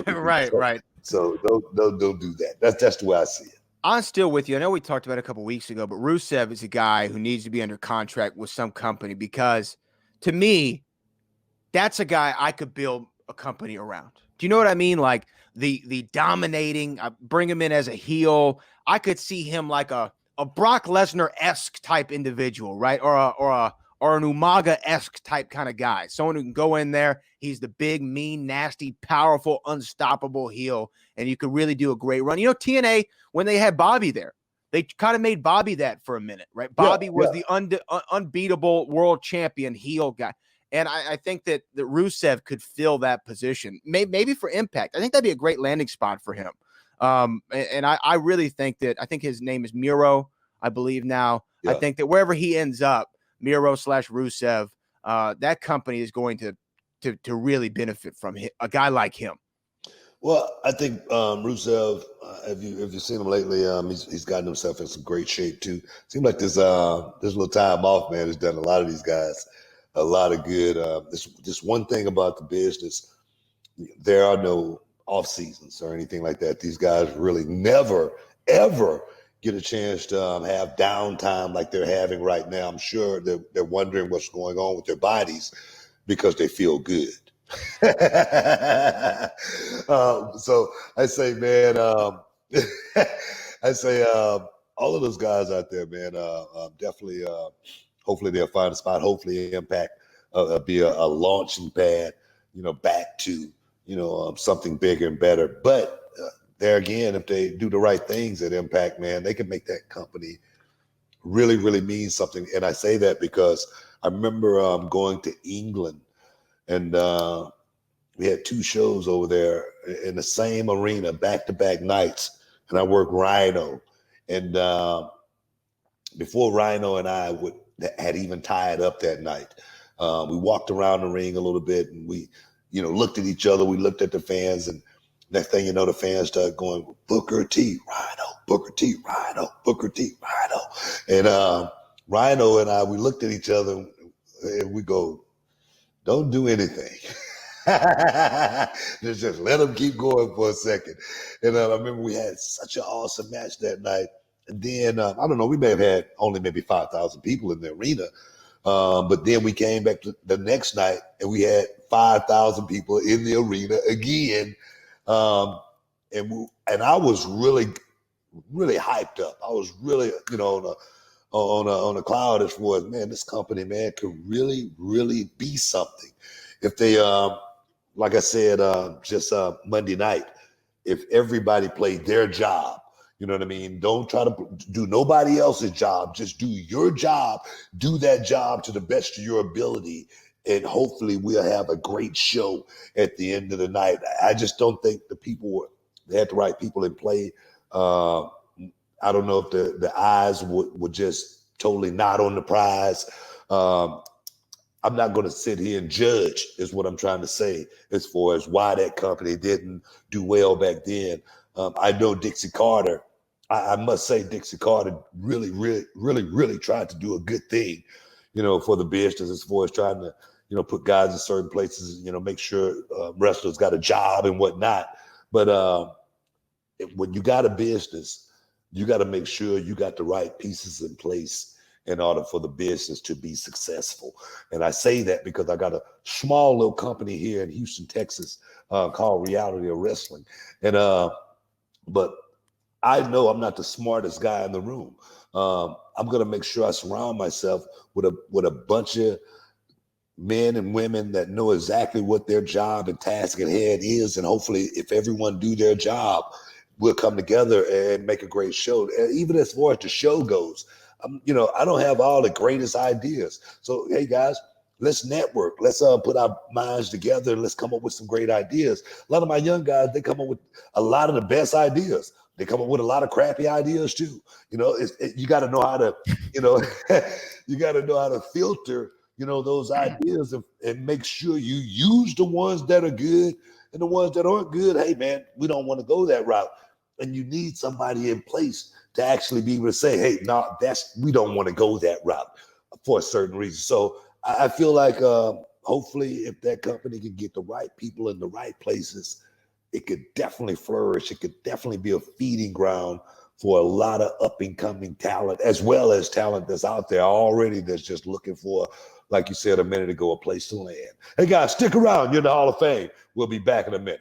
Right, right. So don't do that. That's the way I see it. I'm still with you. I know we talked about it a couple weeks ago, but Rusev is a guy who needs to be under contract with some company because, to me, that's a guy I could build a company around. Do you know what I mean? Like the dominating, bring him in as a heel. I could see him like a Brock Lesnar-esque type individual, right? Or an Umaga-esque type kind of guy. Someone who can go in there. He's the big, mean, nasty, powerful, unstoppable heel, and you could really do a great run. You know, TNA, when they had Bobby there, they kind of made Bobby that for a minute, right? Yeah, Bobby was yeah. the unbeatable world champion heel guy. And I think that Rusev could fill that position, maybe for Impact. I think that'd be a great landing spot for him. And I really think that I think his name is Miro, I believe now. I Yeah. think that wherever he ends up, Miro/Rusev, that company is going to really benefit from a guy like him. Well, I think Rusev, if you've seen him lately, he's gotten himself in some great shape too. Seems like this little time off, man, has done a lot of these guys a lot of good. This one thing about the business, there are no off seasons or anything like that. These guys really never ever get a chance to have downtime like they're having right now. I'm sure they're wondering what's going on with their bodies because they feel good. So I say, man, I say all of those guys out there, man, definitely, hopefully they'll find a spot. Hopefully Impact be a launching pad, back to, something bigger and better. But there again, if they do the right things at Impact, man, they can make that company really, really mean something. And I say that because I remember going to England and we had 2 shows over there in the same arena, back-to-back nights. And I worked Rhino. And before Rhino and I had even tied up that night, we walked around the ring a little bit and we, looked at each other. We looked at the fans, and next thing you know, the fans started going, Booker T, Rhino, Booker T, Rhino, Booker T, Rhino. And Rhino and I, we looked at each other and we go, don't do anything. just let them keep going for a second. And I remember we had such an awesome match that night. And then, I don't know, we may have had only maybe 5,000 people in the arena. But then we came back to the next night and we had 5,000 people in the arena again. And I was really, really hyped up. I was really, on a cloud as far as, man, this company, man, could really, really be something. If they, like I said, just Monday night, if everybody played their job, you know what I mean? Don't try to do nobody else's job. Just do your job. Do that job to the best of your ability. And hopefully we'll have a great show at the end of the night. I just don't think they had the right people in play. I don't know if the eyes were just totally not on the prize. I'm not going to sit here and judge, is what I'm trying to say, as far as why that company didn't do well back then. I know Dixie Carter. I must say Dixie Carter really, really, really, really tried to do a good thing, for the business, as far as trying to, put guys in certain places, make sure wrestlers got a job and whatnot. But when you got a business, you got to make sure you got the right pieces in place in order for the business to be successful. And I say that because I got a small little company here in Houston, Texas, called Reality of Wrestling. And but I know I'm not the smartest guy in the room. I'm gonna make sure I surround myself with a bunch of men and women that know exactly what their job and task at hand is. And hopefully if everyone do their job, we'll come together and make a great show. And even as far as the show goes, I don't have all the greatest ideas. So, hey guys, let's network. Let's put our minds together and let's come up with some great ideas. A lot of my young guys, they come up with a lot of the best ideas. They come up with a lot of crappy ideas too. You got to know how to, you got to know how to filter, those ideas and make sure you use the ones that are good, and the ones that aren't good, hey man, we don't want to go that route. And you need somebody in place to actually be able to say, hey, no, we don't want to go that route for a certain reason. So I feel like hopefully if that company can get the right people in the right places, it could definitely flourish. It could definitely be a feeding ground for a lot of up and coming talent, as well as talent that's out there already that's just looking for, like you said a minute ago, a place to land. Hey guys, stick around. You're in the Hall of Fame. We'll be back in a minute.